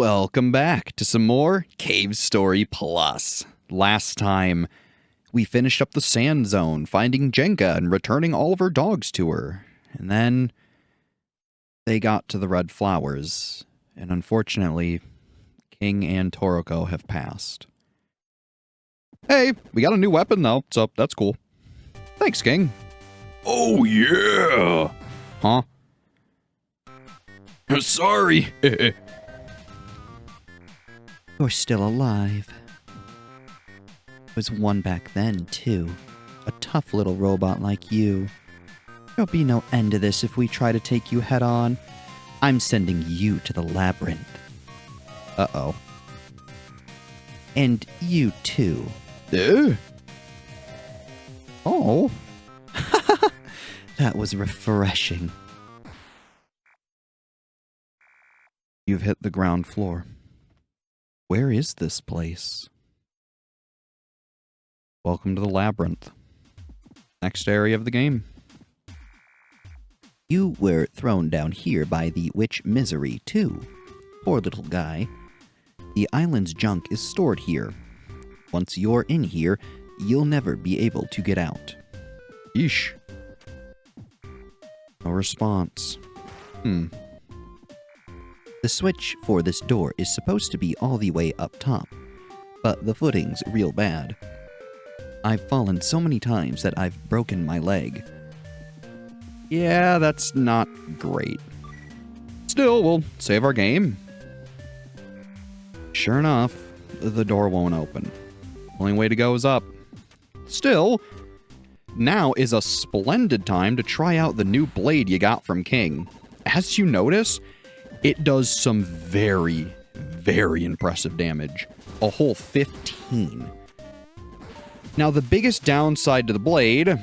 Welcome back to some more Cave Story Plus. Last time, we finished up the sand zone, finding Jenga and returning all of her dogs to her. And then, they got to the red flowers, and unfortunately, King and Toroko have passed. Hey, we got a new weapon though, so that's cool. Thanks, King. Oh, yeah. Huh? Sorry. You're still alive. Was one back then, too. A tough little robot like you. There'll be no end to this if we try to take you head on. I'm sending you to the Labyrinth. Uh-oh. And you, too. Oh. That was refreshing. You've hit the ground floor. Where is this place? Welcome to the Labyrinth. Next area of the game. You were thrown down here by the witch Misery, too. Poor little guy. The island's junk is stored here. Once you're in here, you'll never be able to get out. Yeesh. No response. The switch for this door is supposed to be all the way up top, but the footing's real bad. I've fallen so many times that I've broken my leg. Yeah, that's not great. Still, we'll save our game. Sure enough, the door won't open. Only way to go is up. Still, now is a splendid time to try out the new blade you got from King. As you notice, it does some very, very impressive damage. A whole 15. Now, the biggest downside to the blade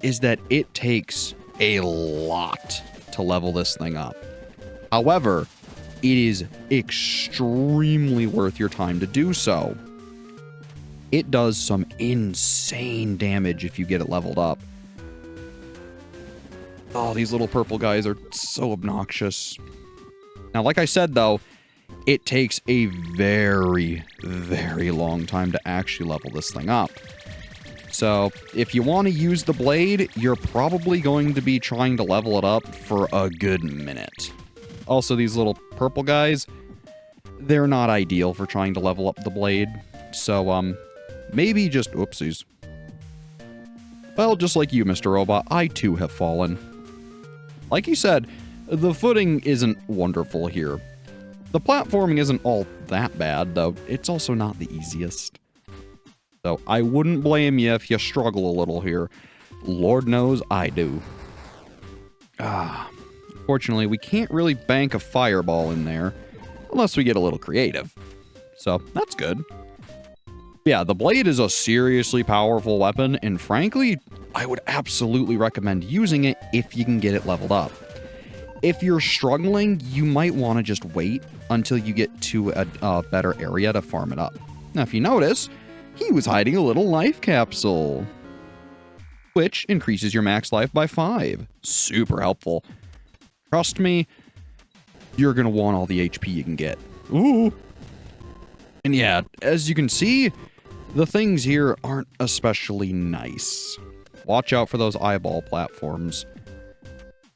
is that it takes a lot to level this thing up. However, it is extremely worth your time to do so. It does some insane damage if you get it leveled up. Oh, these little purple guys are so obnoxious. Now, like I said, though, it takes a very, very long time to actually level this thing up. So, if you want to use the blade, you're probably going to be trying to level it up for a good minute. Also, these little purple guys, they're not ideal for trying to level up the blade. So, maybe just... Oopsies. Well, just like you, Mr. Robot, I too have fallen. Like you said, the footing isn't wonderful here. The platforming isn't all that bad, though. It's also not the easiest. So I wouldn't blame you if you struggle a little here. Lord knows I do. Fortunately, we can't really bank a fireball in there unless we get a little creative. So that's good. Yeah, the blade is a seriously powerful weapon, and frankly, I would absolutely recommend using it if you can get it leveled up. If you're struggling, you might want to just wait until you get to a better area to farm it up. Now, if you notice, he was hiding a little life capsule, which increases your max life by 5. Super helpful. Trust me, you're going to want all the HP you can get. Ooh. And yeah, as you can see, the things here aren't especially nice. Watch out for those eyeball platforms.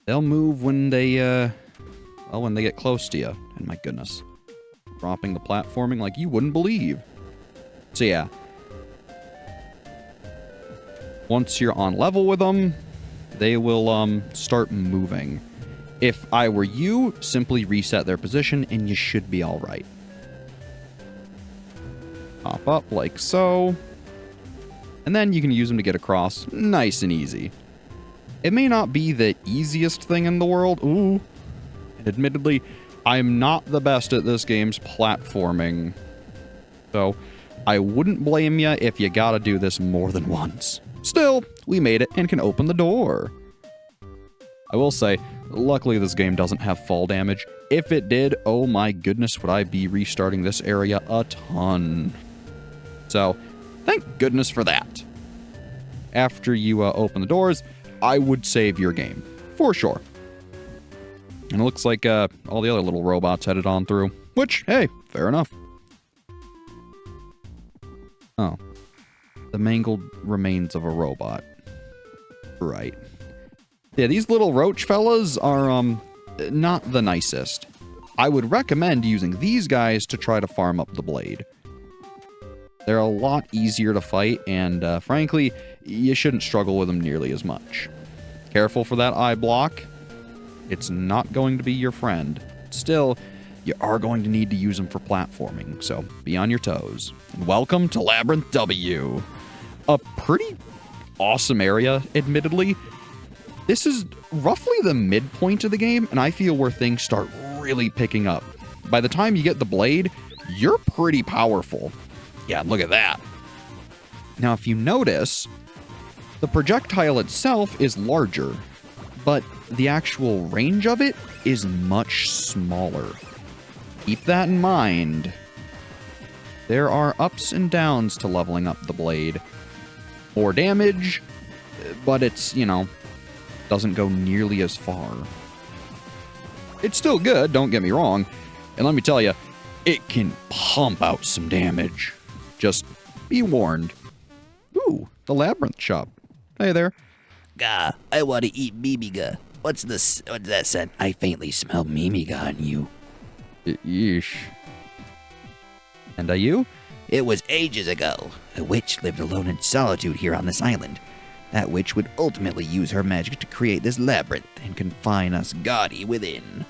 They'll move when they, when they get close to you. And my goodness. Dropping the platforming like you wouldn't believe. So yeah. Once you're on level with them, they will, start moving. If I were you, simply reset their position and you should be alright. Pop up like so. And then you can use them to get across. Nice and easy. It may not be the easiest thing in the world. Ooh. And admittedly, I'm not the best at this game's platforming. So, I wouldn't blame you if you gotta do this more than once. Still, we made it and can open the door. I will say, luckily this game doesn't have fall damage. If it did, oh my goodness, would I be restarting this area a ton. So, thank goodness for that. After you open the doors, I would save your game, for sure. And it looks like all the other little robots headed on through. Which, hey, fair enough. Oh. The mangled remains of a robot. Right. Yeah, these little roach fellas are, not the nicest. I would recommend using these guys to try to farm up the blade. They're a lot easier to fight, and frankly, you shouldn't struggle with them nearly as much. Careful for that eye block. It's not going to be your friend. Still, you are going to need to use them for platforming, so be on your toes. And welcome to Labyrinth W. A pretty awesome area, admittedly. This is roughly the midpoint of the game, and I feel where things start really picking up. By the time you get the blade, you're pretty powerful. Yeah, look at that. Now, if you notice, the projectile itself is larger, but the actual range of it is much smaller. Keep that in mind. There are ups and downs to leveling up the blade. More damage, but it's, doesn't go nearly as far. It's still good, don't get me wrong. And let me tell you, it can pump out some damage. Just be warned. Ooh, the Labyrinth shop. Hey there. Gah, I want to eat Mimiga. What's that scent? I faintly smell Mimiga on you. Yeesh. And are you? It was ages ago. A witch lived alone in solitude here on this island. That witch would ultimately use her magic to create this labyrinth and confine us gaudy within.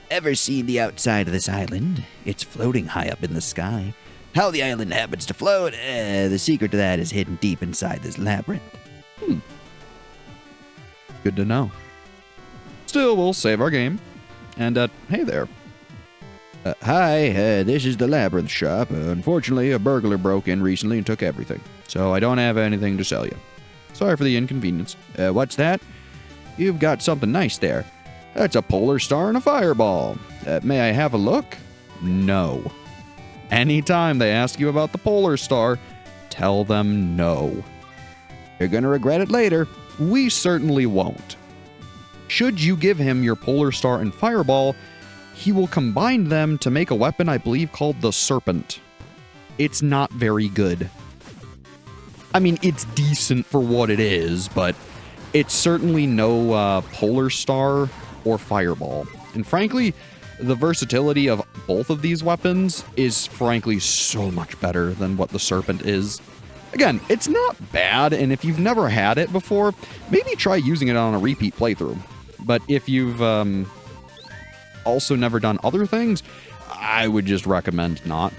Ever seen the outside of this island? It's floating high up in the sky. How the island happens to float, the secret to that is hidden deep inside this labyrinth. Good to know. Still, we'll save our game. And, hey there. Hi, this is the Labyrinth shop. Unfortunately, a burglar broke in recently and took everything. So I don't have anything to sell you. Sorry for the inconvenience. What's that? You've got something nice there. That's a polar star and a fireball. May I have a look? No. Anytime they ask you about the polar star, tell them no. You're gonna regret it later. We certainly won't. Should you give him your polar star and fireball, he will combine them to make a weapon I believe called the Serpent. It's not very good. I mean, it's decent for what it is, but it's certainly no polar star or fireball. And frankly, the versatility of both of these weapons is frankly so much better than what the Serpent is. Again, it's not bad, and if you've never had it before, maybe try using it on a repeat playthrough. But if you've also never done other things, I would just recommend not.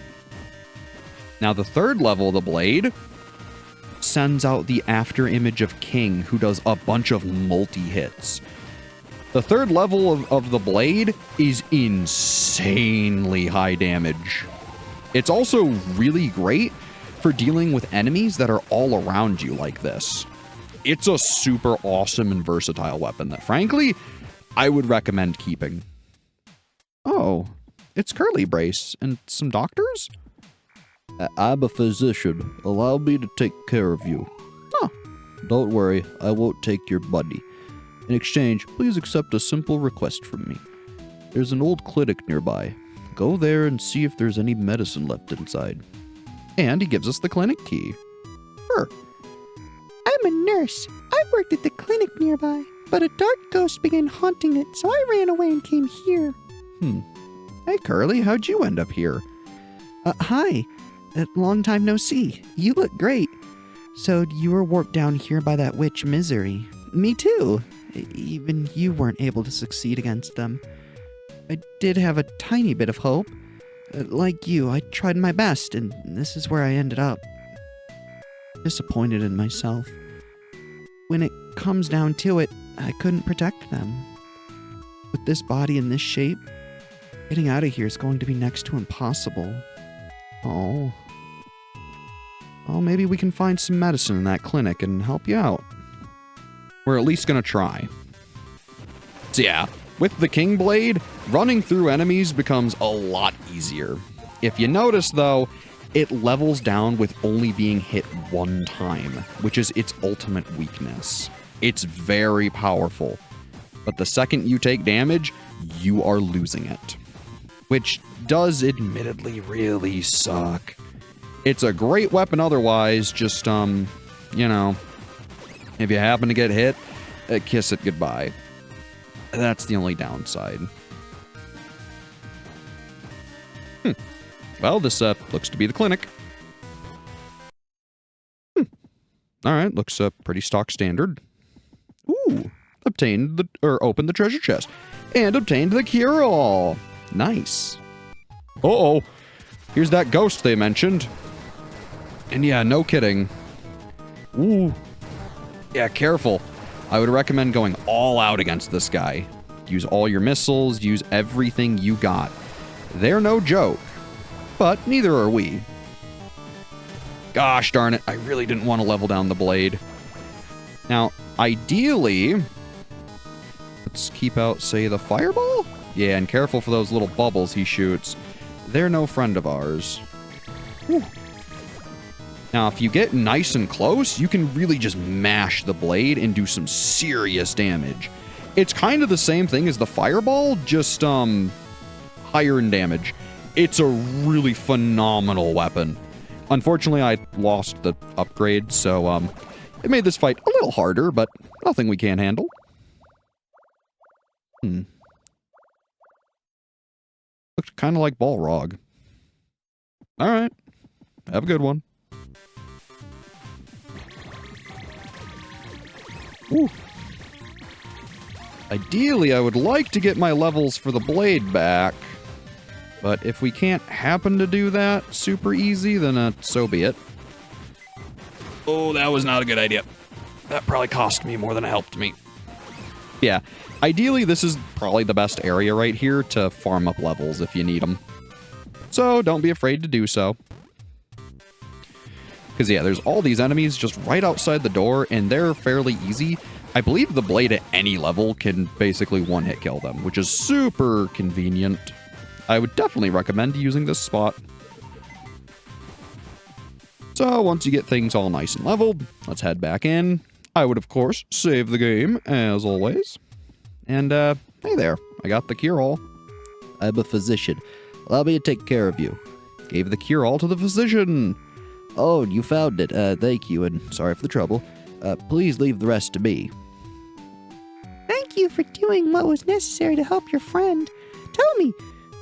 Now, the third level of the blade sends out the after image of King, who does a bunch of multi-hits. The third level of the blade is insanely high damage. It's also really great for dealing with enemies that are all around you like this. It's a super awesome and versatile weapon that, frankly, I would recommend keeping. Oh, it's Curly Brace and some doctors? I'm a physician. Allow me to take care of you. Huh. Don't worry, I won't take your money. In exchange, please accept a simple request from me. There's an old clinic nearby. Go there and see if there's any medicine left inside. And he gives us the clinic key. Sure. I'm a nurse. I worked at the clinic nearby, but a dark ghost began haunting it, so I ran away and came here. Hey, Curly, how'd you end up here? Hi. Long time no see. You look great. So you were warped down here by that witch Misery. Me too. Even you weren't able to succeed against them. I did have a tiny bit of hope. Like you, I tried my best, and this is where I ended up. Disappointed in myself. When it comes down to it, I couldn't protect them. With this body in this shape, getting out of here is going to be next to impossible. Oh. Well, maybe we can find some medicine in that clinic and help you out. We're at least gonna try. So yeah, with the King Blade, running through enemies becomes a lot easier. If you notice though, it levels down with only being hit one time, which is its ultimate weakness. It's very powerful, But the second you take damage, you are losing it. Which does admittedly really suck. It's a great weapon otherwise, just, you know, if you happen to get hit, kiss it goodbye. That's the only downside. Well, this looks to be the clinic. Alright, looks pretty stock standard. Ooh, opened the treasure chest. And obtained the cure-all. Nice. Uh-oh. Here's that ghost they mentioned. And yeah, no kidding. Ooh. Yeah, careful. I would recommend going all out against this guy. Use all your missiles, use everything you got. They're no joke. But neither are we. Gosh darn it, I really didn't want to level down the blade. Now, ideally, let's keep out, say, the fireball? Yeah, and careful for those little bubbles he shoots. They're no friend of ours. Whew. Now, if you get nice and close, you can really just mash the blade and do some serious damage. It's kind of the same thing as the fireball, just, higher in damage. It's a really phenomenal weapon. Unfortunately, I lost the upgrade, so, it made this fight a little harder, but nothing we can't handle. Looked kind of like Balrog. Alright. Have a good one. Ooh. Ideally, I would like to get my levels for the blade back. But if we can't happen to do that super easy, then so be it. Oh, that was not a good idea. That probably cost me more than it helped me. Yeah, ideally this is probably the best area right here to farm up levels if you need them. So don't be afraid to do so. Because yeah, there's all these enemies just right outside the door, and they're fairly easy. I believe the blade at any level can basically one-hit kill them, which is super convenient. I would definitely recommend using this spot. So once you get things all nice and leveled, let's head back in. I would, of course, save the game, as always. And, hey there, I got the cure-all. I'm a physician. Allow me to take care of you. Gave the cure-all to the physician. Oh, you found it. Thank you, and sorry for the trouble. Please leave the rest to me. Thank you for doing what was necessary to help your friend. Tell me,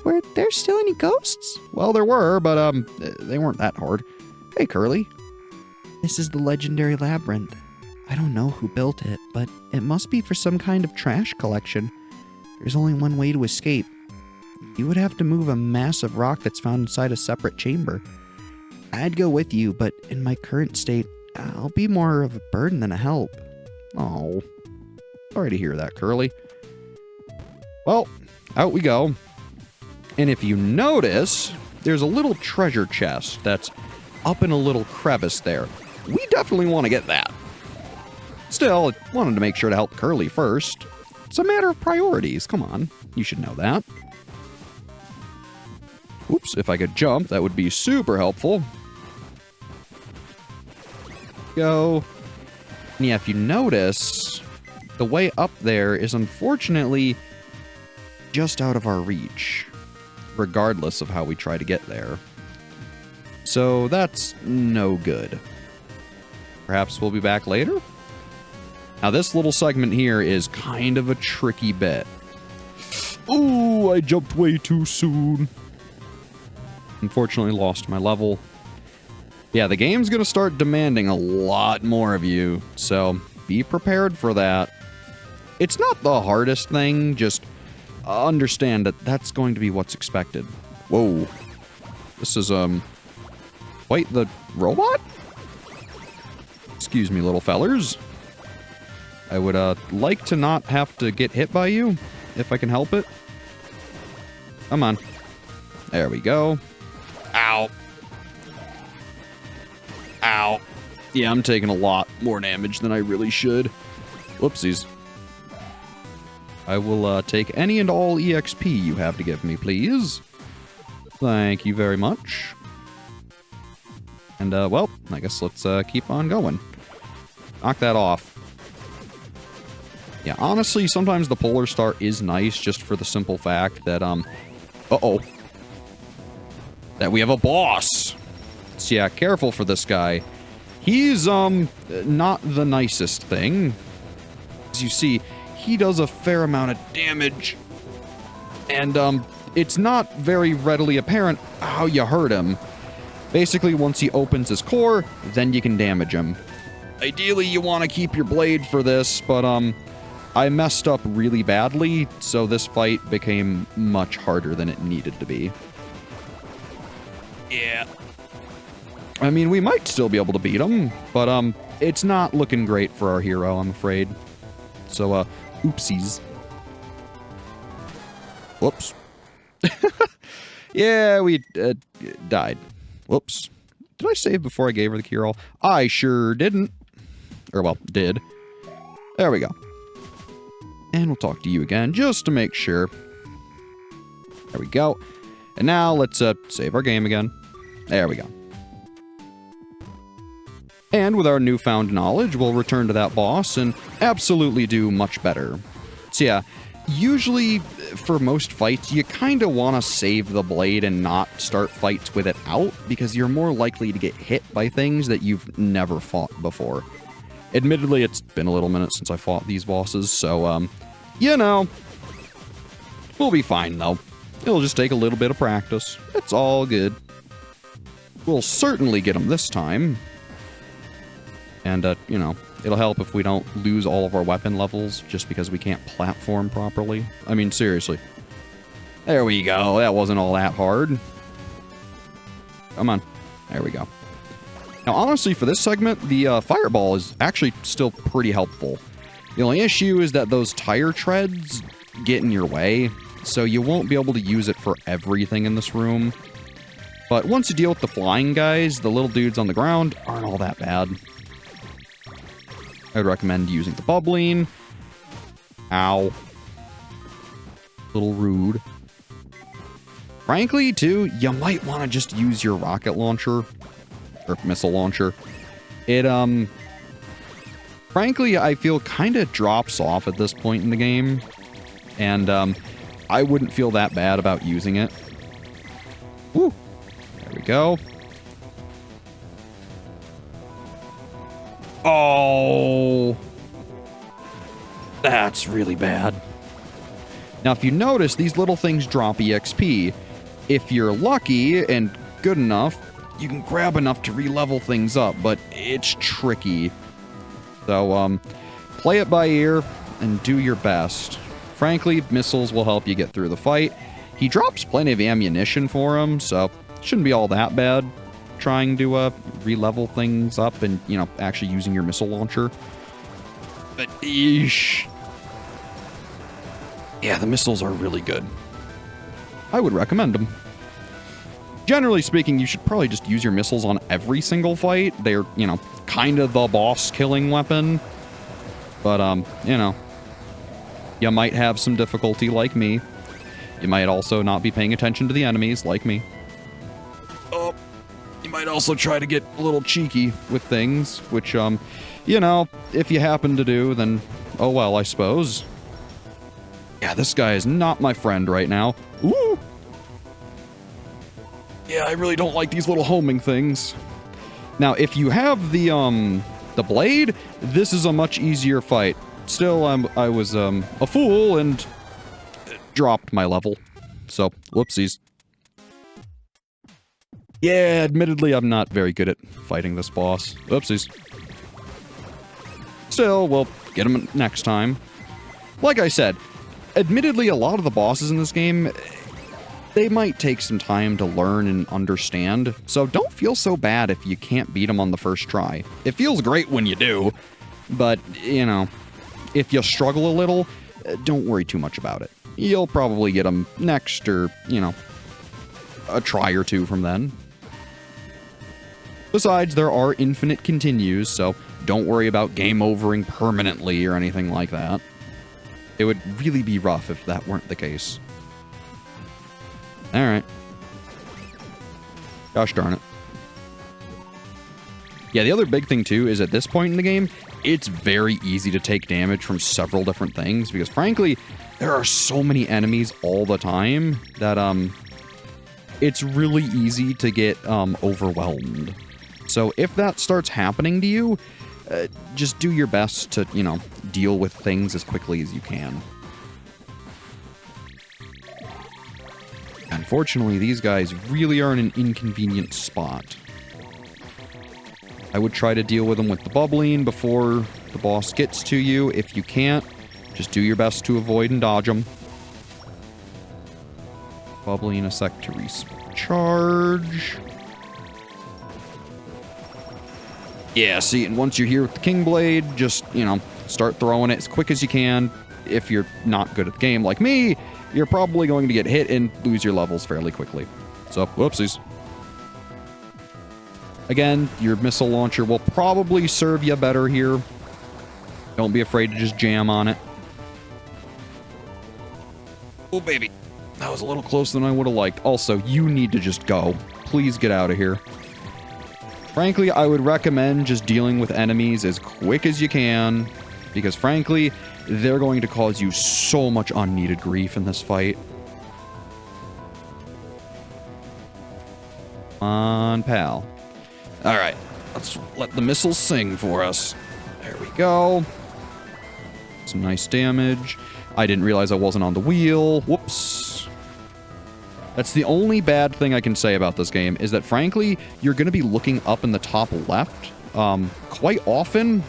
were there still any ghosts? Well, there were, but, they weren't that hard. Hey, Curly. This is the legendary Labyrinth. I don't know who built it, but it must be for some kind of trash collection. There's only one way to escape. You would have to move a massive rock that's found inside a separate chamber. I'd go with you, but in my current state, I'll be more of a burden than a help. Oh, sorry to hear that, Curly. Well, out we go. And if you notice, there's a little treasure chest that's up in a little crevice there. We definitely want to get that. Still, I wanted to make sure to help Curly first. It's a matter of priorities. Come on, you should know that. Oops, if I could jump, that would be super helpful. Go. And yeah, if you notice, the way up there is unfortunately just out of our reach, regardless of how we try to get there. So that's no good. Perhaps we'll be back later? Now this little segment here is kind of a tricky bit. Ooh, I jumped way too soon. Unfortunately lost my level. Yeah, the game's gonna start demanding a lot more of you, so be prepared for that. It's not the hardest thing, just understand that that's going to be what's expected. Whoa. This is, quite the robot? Excuse me, little fellers. I would, like to not have to get hit by you, if I can help it. Come on. There we go. Ow. Ow. Yeah, I'm taking a lot more damage than I really should. Whoopsies. I will, take any and all EXP you have to give me, please. Thank you very much. And, well, I guess let's, keep on going. Knock that off. Yeah, honestly, sometimes the Polar Star is nice just for the simple fact that, uh-oh. That we have a boss. So yeah, careful for this guy. He's, not the nicest thing. As you see, he does a fair amount of damage. And, it's not very readily apparent how you hurt him. Basically, once he opens his core, then you can damage him. Ideally, you want to keep your blade for this, but, I messed up really badly, so this fight became much harder than it needed to be. Yeah. I mean, we might still be able to beat him, but, it's not looking great for our hero, I'm afraid. So, oopsies. Whoops. Yeah, we, died. Whoops. Did I save before I gave her the cure-all? I sure didn't. Or, well, did. There we go. And we'll talk to you again, just to make sure. There we go. And now, let's, save our game again. There we go. And with our newfound knowledge, we'll return to that boss and absolutely do much better. So yeah, usually, for most fights, you kind of want to save the blade and not start fights with it out, because you're more likely to get hit by things that you've never fought before. Admittedly, it's been a little minute since I fought these bosses, so, you know, we'll be fine, though. It'll just take a little bit of practice. It's all good. We'll certainly get them this time. And, you know, it'll help if we don't lose all of our weapon levels just because we can't platform properly. I mean, seriously. There we go. That wasn't all that hard. Come on. There we go. Now, honestly, for this segment, the fireball is actually still pretty helpful. The only issue is that those tire treads get in your way, so you won't be able to use it for everything in this room. But once you deal with the flying guys, the little dudes on the ground aren't all that bad. I would recommend using the bubbling. Ow. Little rude. Frankly, too, you might want to just use your rocket launcher. Or missile launcher. It, frankly, I feel kind of drops off at this point in the game. And, I wouldn't feel that bad about using it. Woo. There we go. Oh. That's really bad. Now, if you notice, these little things drop EXP. If you're lucky and good enough, you can grab enough to re-level things up, but it's tricky. So, play it by ear and do your best. Frankly, missiles will help you get through the fight. He drops plenty of ammunition for him, so it shouldn't be all that bad trying to re-level things up and, you know, actually using your missile launcher. But, eesh. Yeah, the missiles are really good. I would recommend them. Generally speaking, you should probably just use your missiles on every single fight. They're, you know, kind of the boss-killing weapon. But, you know, you might have some difficulty like me. You might also not be paying attention to the enemies like me. Oh, you might also try to get a little cheeky with things, which, you know, if you happen to do, then, oh well, I suppose. Yeah, this guy is not my friend right now. Ooh! Yeah, I really don't like these little homing things. Now, if you have the blade, this is a much easier fight. Still, I was, a fool and dropped my level. So, whoopsies. Yeah, admittedly, I'm not very good at fighting this boss. Whoopsies. Still, we'll get him next time. Like I said, admittedly, a lot of the bosses in this game, they might take some time to learn and understand, so don't feel so bad if you can't beat them on the first try. It feels great when you do, but, you know, if you struggle a little, don't worry too much about it. You'll probably get them next or, you know, a try or two from then. Besides, there are infinite continues, so don't worry about game overing permanently or anything like that. It would really be rough if that weren't the case. Alright. Gosh darn it. Yeah, the other big thing too is at this point in the game, it's very easy to take damage from several different things because frankly, there are so many enemies all the time that it's really easy to get overwhelmed. So if that starts happening to you, just do your best to, you know, deal with things as quickly as you can. Unfortunately, these guys really are in an inconvenient spot. I would try to deal with them with the bubbling before the boss gets to you. If you can't, just do your best to avoid and dodge them. Bubbling a sec to recharge. Yeah, see, and once you're here with the King Blade, just, you know, start throwing it as quick as you can. If you're not good at the game like me, you're probably going to get hit and lose your levels fairly quickly. So, whoopsies. Again, your missile launcher will probably serve you better here. Don't be afraid to just jam on it. Oh, baby. That was a little closer than I would have liked. Also, you need to just go. Please get out of here. Frankly, I would recommend just dealing with enemies as quick as you can, because frankly, they're going to cause you so much unneeded grief in this fight. Come on, pal. All right, let's let the missiles sing for us. There we go. Some nice damage. I didn't realize I wasn't on the wheel. Whoops. That's the only bad thing I can say about this game, is that frankly, you're going to be looking up in the top left quite often,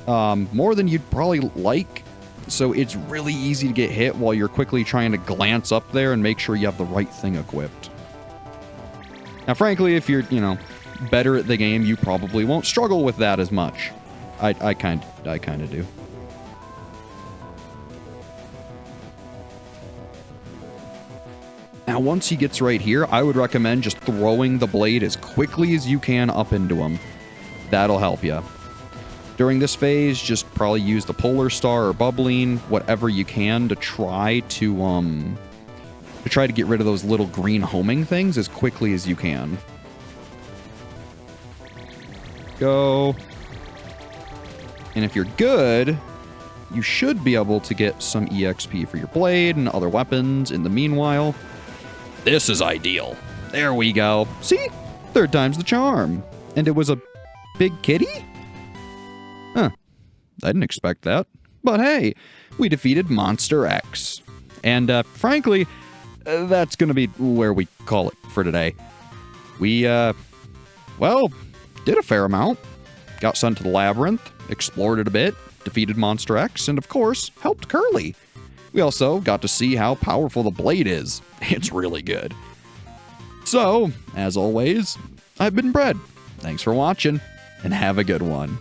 more than you'd probably like. So it's really easy to get hit while you're quickly trying to glance up there and make sure you have the right thing equipped. Now, frankly, if you're, you know, better at the game, you probably won't struggle with that as much. I kind of do. Now, once he gets right here, I would recommend just throwing the blade as quickly as you can up into him. That'll help you. During this phase, just probably use the Polar Star or Bubbling, whatever you can to try to get rid of those little green homing things as quickly as you can. Go. And if you're good, you should be able to get some EXP for your blade and other weapons in the meanwhile. This is ideal. There we go. See? Third time's the charm. And it was a big kitty? Huh. I didn't expect that. But hey, we defeated Monster X. And frankly, that's going to be where we call it for today. We, well, did a fair amount. Got sent to the Labyrinth, explored it a bit, defeated Monster X, and of course, helped Curly. We also got to see how powerful the blade is. It's really good. So, as always, I've been Brad. Thanks for watching, and have a good one.